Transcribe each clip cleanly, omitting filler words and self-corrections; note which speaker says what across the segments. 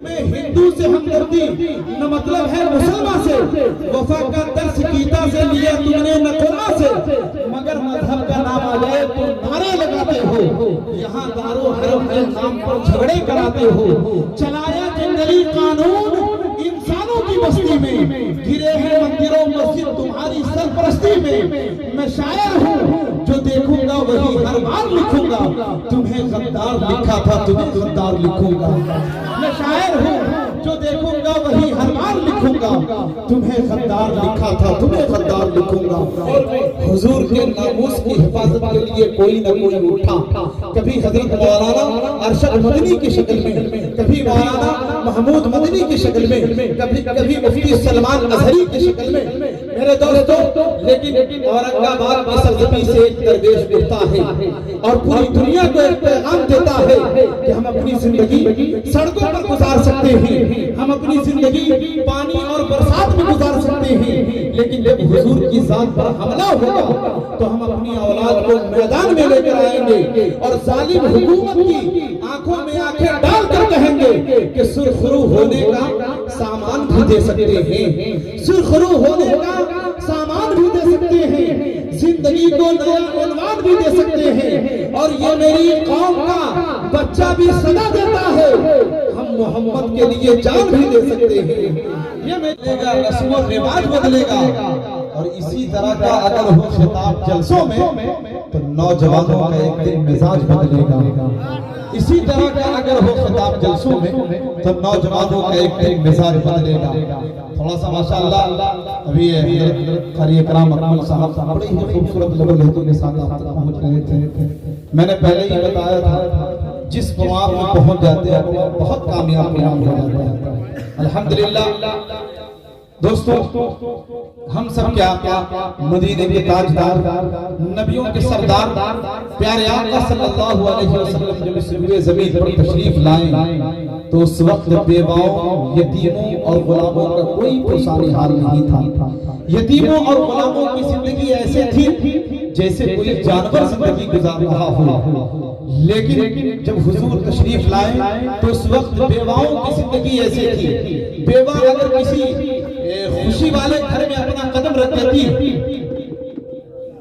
Speaker 1: میں ہندو سے ہمدردی نہ مطلب ہے مسلمان سے، وفا کا درس گیتا سے لیا تم نے نہ قرآن سے، مگر مذہب کا نام آ جائے تو نعرے لگاتے ہو، یہاں دارو حرم کے نام پر جھگڑے کراتے ہو، چلایا جنگلی قانون انسانوں کی بستی میں، گرے ہیں مندروں مسجد تمہاری سرپرستی میں شاعر ہوں جو دیکھوں گا وہی ہر بار لکھوں گا، تمہیں غدار لکھا تھا تمہیں غدار لکھوں گا، میں شاعر ہوں جو دیکھوں گا وہی ہر بار لکھوں گا، تمہیں غدار لکھا تھا تمہیں غدار لکھوں گا۔ حضور کے ناموس کی حفاظت کے لیے کوئی نہ کوئی اٹھا، کبھی حضرت مولانا ارشد مدنی کی شکل میں، کبھی مولانا محمود مدنی کی شکل میں، کبھی مفتی سلمان ازہری کی شکل میں، میرے دوستو، لیکن اورنگ آباد کی سرزمین سے ایک درویش اٹھتا ہے اور پوری دنیا کو ایک پیغام دیتا ہے کہ ہم اپنی زندگی سڑکوں پر گزار سکتے ہیں، ہم اپنی زندگی پانی اور برسات میں گزار سکتے ہیں، لیکن جب حضور کی ذات پر حملہ ہوگا تو ہم اپنی اولاد کو میدان میں لے کر آئیں گے اور ظالم حکومت کی آنکھوں میں آنکھیں ڈال کر کہیں گے کہ سرخرو ہونے کا سامان بھی دے سکتے ہیں، سرخرو ہونے کا سامان بھی دے سکتے ہیں، زندگی کو نیا عنوان بھی دے سکتے ہیں، اور یہ میری قوم کا بچہ بھی صدا دیتا ہے، ہم محمد کے لیے جان بھی دے سکتے ہیں، یہ بدلے گا، رسم و رواج بدلے گا، اور اسی طرح کا اگر ہو خطاب جلسوں میں تو نوجوانوں کا ایک دن مزاج بدلے گا، اسی طرح کا اگر ہو خطاب جلسوں میں تو نوجوانوں کا ایک دن مزاج بدلے گا۔ تھوڑا سا ماشاءاللہ ابھی قاری اکرام اکمل صاحب بڑی ہی خوبصورت لب لہجے کے ساتھ آپ تک پہنچ رہے تھے، میں نے پہلے ہی بتایا تھا جس مقام میں پہنچ جاتے ہیں بہت کامیاب ہو جاتے ہیں الحمدللہ۔ دوستو، ہم سب کیا مدینے کے تاجدار، نبیوں کے سردار، پیارے آقا صلی اللہ علیہ وسلم جب اس روئے زمین پر تشریف لائیں تو اس وقت بیواؤں، یتیموں اور غلاموں کا کوئی پرسانی حال نہیں تھا۔ یتیموں اور غلاموں کی زندگی ایسے تھی جیسے کوئی جانور زندگی گزار رہا ہو، لیکن جب حضور تشریف لائے تو اس وقت بیواؤں کی زندگی ایسے تھی، بیوہ اگر کسی خوشی والے گھر میں اپنا قدم رکھ دیتی،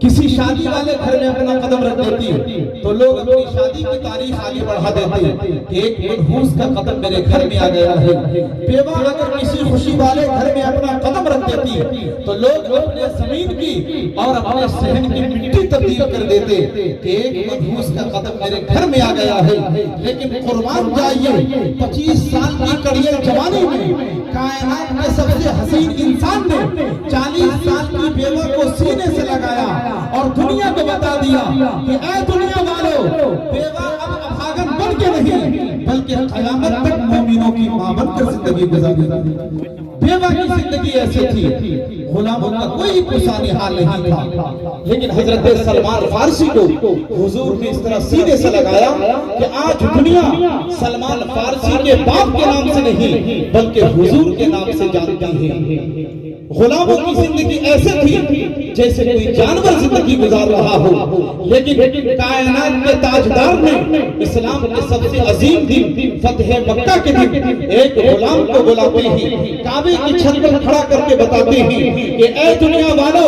Speaker 1: کسی شادی والے گھر میں اپنا قدم رکھ دیتی تو لوگ اپنی شادی کی تاریخ آگے بڑھا دیتے کہ ایک منحوس کا قدم میرے گھر میں آ گیا ہے۔ بیوہ اگر کسی خوشی والے گھر میں اپنا قدم رکھ دیتی تو لوگ اپنے زمین کی اور اپنے صحن کی مٹی تبدیل کر دیتے کہ ایک منحوس کا قدم میرے گھر میں آ گیا ہے۔ لیکن قربان جائیے 25 سال کی کڑیل جوانی میں کائنات کے سب سے حسین انسان نے 40 سال کی بیوہ کو سینے سے لگایا اور دنیا کو بتا دیا کہ اے دنیا والو، بیوہ اب ابھاگن بن کے نہیں بلکہ قیامت تک مومنوں کی ماں بن کر زندگی گزارے گی۔ بیوہ کی زندگی ایسے تھی، غلاموں کا کوئی پرسانی حال نہیں تھا، لیکن حضرت سلمان فارسی کو حضور نے اس طرح سینے سے لگایا کہ آج دنیا سلمان فارسی کے باپ کے نام سے نہیں بلکہ حضور کے نام سے جانتی ہے۔ غلاموں کی زندگی ایسے تھی جیسے کوئی جانور زندگی گزار رہا ہو، لیکن کائنات کے تاجدار نے اسلام کے سب سے عظیم دن فتح مکہ کے دن ایک غلام کو بلاتے ہیں، کعبے کی چھت پر کھڑا کر کے بتاتے ہیں کہ اے دنیا والو،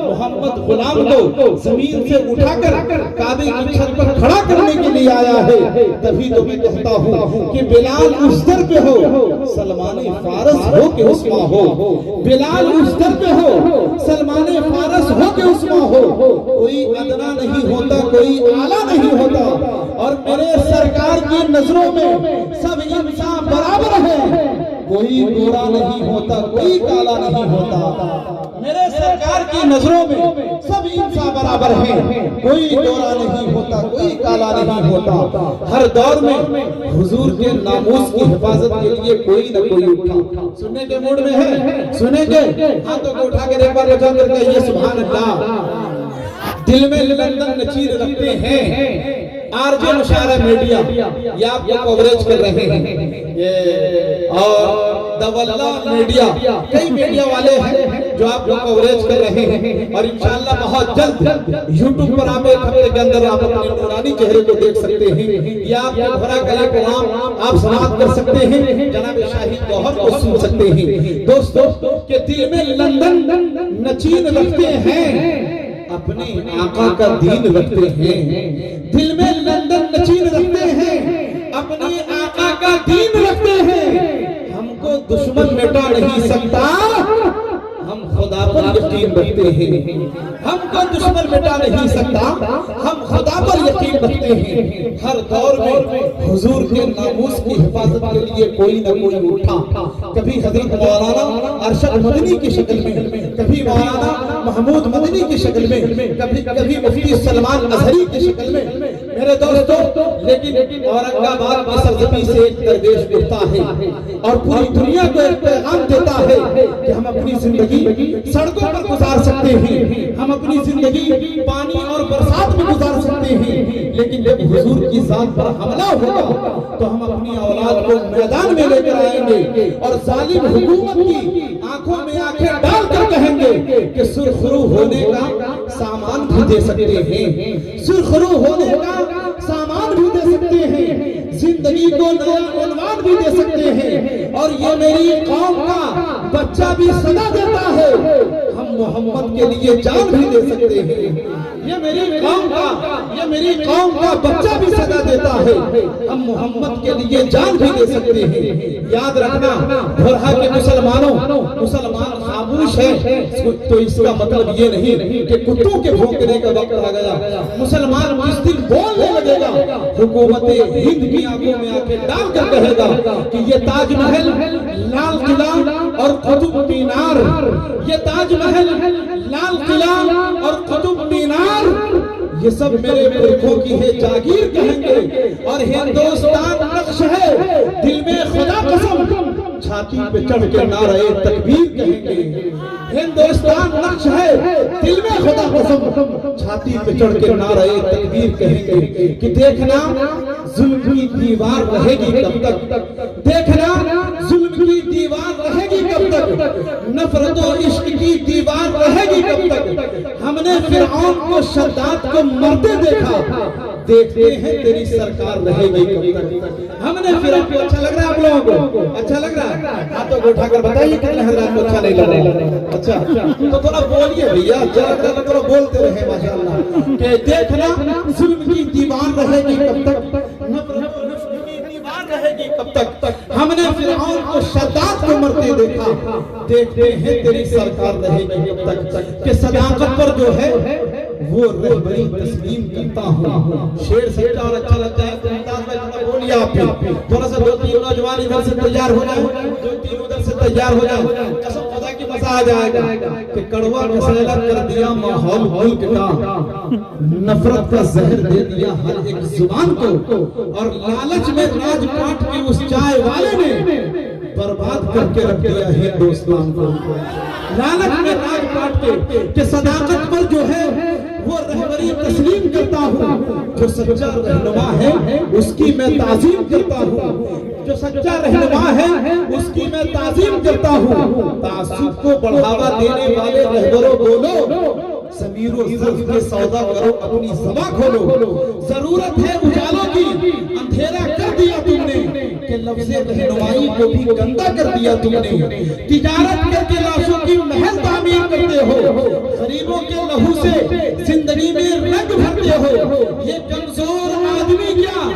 Speaker 1: محمد غلام کو زمین سے اٹھا کر کعبے کی چھت پر کھڑا کرنے کے لیے آیا ہے۔ تبھی تو میں کہتا ہوں کہ بلال اس در پہ ہو، سلمان فارس ہو کہ عثمان ہو، بلال اس در پہ ہو، سلمان فارس ہو کہ عثمان ہو، کوئی ادنا نہیں ہوتا کوئی اعلیٰ نہیں ہوتا، اور میرے سرکار کی نظروں میں سب انسان برابر ہے، کوئی گورا نہیں ہوتا کوئی کالا نہیں ہوتا، میرے سرکار کی نظروں میں سب انسان برابر ہیں، کوئی گورا نہیں ہوتا کوئی کالا نہیں ہوتا۔ ہر دور میں حضور کے ناموس کی حفاظت کے لیے کوئی نہ کوئی اٹھا۔ سننے کے موڈ میں ہے؟ سنیں گے؟ ہاتھوں کو اٹھا کے ایک بار اٹھا کر کہیے سبحان اللہ۔ دل میں لندن نچیر رکھتے ہیں آرجے مشاعرہ میڈیا، یہ آپ کو کوریج کر رہے ہیں، اور دولہ میڈیا، کئی میڈیا والے ہیں جو آپ کو کوریج کر رہے ہیں، اور انشاءاللہ بہت جلد یوٹیوب پر آپ ایک ہفتے کے اندر آپ اپنے نورانی چہرے کو دیکھ سکتے ہیں، یا آپ کے گھرا کا ایک کلام آپ سماعت کر سکتے ہیں، جناب شاہد گوہر کو سن سکتے ہیں۔ دوستو کہ دل میں لندن نچین رکھتے ہیں، اپنے آقا کا دین رکھتے ہیں، دل میں لندن نچین رکھتے ہیں، اپنے آقا کا دین رکھتے ہیں۔ ہم کو دشمن مٹا نہیں سکتا، ہم خدا پر یقین رکھتے ہیں۔ ہم کو دشمن مٹا نہیں سکتا، ہم خدا پر یقین رکھتے ہیں۔ ہر دور میں حضور کے ناموس کی حفاظت کے لیے کوئی نہ کوئی اٹھا، کبھی حضرت مولانا ارشد مدنی کی شکل میں، کبھی مولانا محمود مدنی کی شکل میں، کبھی مفتی سلمان ازہری کی شکل میں۔ میرے دوستو لیکن اورنگ آباد کی سرزمین سے ایک درویش اٹھتا ہے اور پوری دنیا کو ایک پیغام دیتا ہے کہ ہم اپنی زندگی سڑکوں پر گزار سکتے ہیں، ہم اپنی زندگی پانی اور برسات میں گزار سکتے ہیں، لیکن جب حضور کی ذات پر حملہ ہوگا تو ہم اپنی اولاد کو میدان میں لے کر آئیں گے اور ظالم حکومت کی آنکھوں میں آنکھیں ڈال کر کہیں گے کہ سرخرو ہونے کا سامان بھی دے سکتے ہیں، سرخرو ہونے کا سامان بھی دے سکتے ہیں، زندگی کو نیا عنوان بھی دے سکتے ہیں، اور یہ میری قوم کا بچہ بھی صدا دیتا ہے، ہم محمد کے لیے جان بھی دے سکتے ہیں۔ یہ میری قوم کا بچہ بھی صدا دیتا ہے، ہم محمد کے لیے جان بھی دے سکتے ہیں۔ یاد رکھنا بھرہا کے مسلمان خاموش ہے تو اس کا مطلب یہ نہیں کہ کتوں کے بھونکنے کا وقت آ گیا۔ مسلمان اس دن بولنے لگے گا، حکومت ہند کی آنکھوں میں آ کے ڈال کر کہے گا کہ یہ تاج محل، لال قلعہ اور قطب مینار، یہ تاج محل، لال قلعہ اور قطب مینار، یہ سب میرے ملکوں کی ہے جاگیر کہیں گے، اور ہندوستان نقش ہے دل میں خدا قسم، چھاتی پہ چڑھ کے نعرہ تکبیر کہیں گے۔ ہندوستان نقش ہے دل میں خدا قسم، چھاتی پہ چڑھ کے نعرہ تکبیر کہیں گے کہ دیکھنا ظلم کی دیوار رہے گی کب تک، دیکھنا ظلم کی دیوار رہے گی کب تک، نفرت و عشق کی دیوار رہے گی کب تک۔ ہم نے فرعون کو شداد کو مرتے دیکھا، دیکھتے ہیں تیری سرکار رہے گی کب تک۔ ہم نے فرعون کو، اچھا لگ رہا ہے آپ لوگوں کو؟ اچھا لگ رہا ہے؟ ہاتھوں کو اٹھا کر بتائیے کتنے حضرات کو اچھا نہیں لگ رہا؟ اچھا تو تھوڑا بولیے بھیا، تھوڑا بولتے رہے ماشاءاللہ کہ دیکھنا ظلم کی دیوار رہے گی کب تک، نفرت و عشق کی دیوار رہے گی کب تک۔ ہم نے فرعون کو شداد کو مرتے دیکھا، دیکھتے ہیں تیری سرکار رہے گی کب تک۔ کہ صداقت پر جو ہے وہ رہبری تسلیم کرتا ہوں۔ شیر سچا اور اچھا لگتا ہے تو ممتاز بھائی تھوڑا بولیے آپ بھی، تھوڑا سا دو تین نوجوان ادھر سے تیار ہو جائے، دو تین ادھر سے تیار ہو جائے، قسم خدا کی مزہ آ جائے گا کہ کڑوا کسیلا کر دیا ماحول ملک کا، نفرت کا زہر دے دیا ہر ایک زبان کو، اور لالچ میں راج پاٹ کے اس چائے والے نے برباد کر کے رکھ دیا ہندوستان کو۔ لالچ میں راج پاٹ کے کہ صداقت پر جو ہے وہ رہبری تسلیم کرتا ہوں، جو سچا رہنما ہے اس کی میں تعظیم کرتا ہوں، جو سچا رہنما ہے اس کی میں تعظیم کرتا ہوں۔ تعصب کو بڑھاوا دینے والے رہبروں بولو، ضمیر و ظرف کے سودا کرو، اپنی زباں کھولو، ضرورت ہے اجالوں کی، اندھیرا کر دیا تم نے کہ لفظ رہنمائی کو بھی گندا کر دیا تم نے، تجارت کر کے لاشوں کی محل تعمیر کرتے ہو، غریبوں کے لہو سے زندگی میں رنگ بھرتے ہو، یہ کمزور آدمی کیا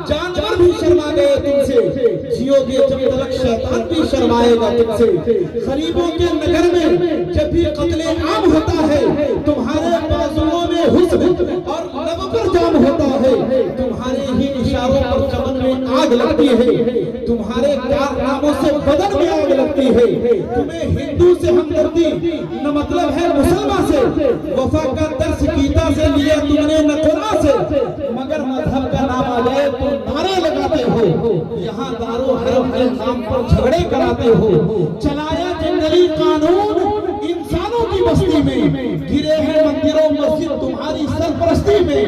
Speaker 1: جانور بھی شرما گئے تم سے، جیو گے جب تک شیطان بھی شرمائے گا تم سے۔ غریبوں کے نگر میں جب بھی قتل عام ہوتا ہے تمہارے بازوؤں میں حسن اور لب پر جام ہوتا ہے، تمہارے ہی اشاروں پر چمن میں آگ لگتی ہے، تمہارے کارناموں سے بدن میں آگ لگتی ہے۔ تمہیں ہندو سے ہمدردی نہ مطلب ہے مسلمان سے، وفا کا درس گیتا سے لیا تم نے نہ قرآن سے، مگر مذہب کا نام آ جائے تو نعرے لگاتے ہو، یہاں دارو حرم کے نام پر جھگڑے کراتے ہو، چلایا جنگلی قانون انسانوں کی بستی میں، گرے ہیں مندروں مسجد تمہاری سرپرستی میں۔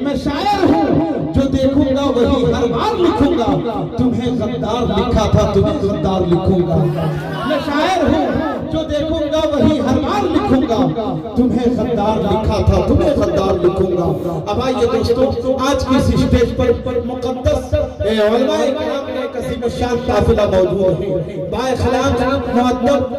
Speaker 1: میں شاعر ہوں جو دیکھوں گا وہی ہر بار لکھوں گا، تمہیں غدار لکھا تھا تمہیں غدار لکھوں گا۔ میں شاعر ہوں جو دیکھوں گا وہی ہر تمہیں غدار لکھا تھا تمہیں غدار لکھوں گا. اب آئیے دوستو آج کی اس اسٹیج پر مقدس علماء کرام نے ایک عظیم الشان قافلہ موجود ہے. با اخلاق مؤدب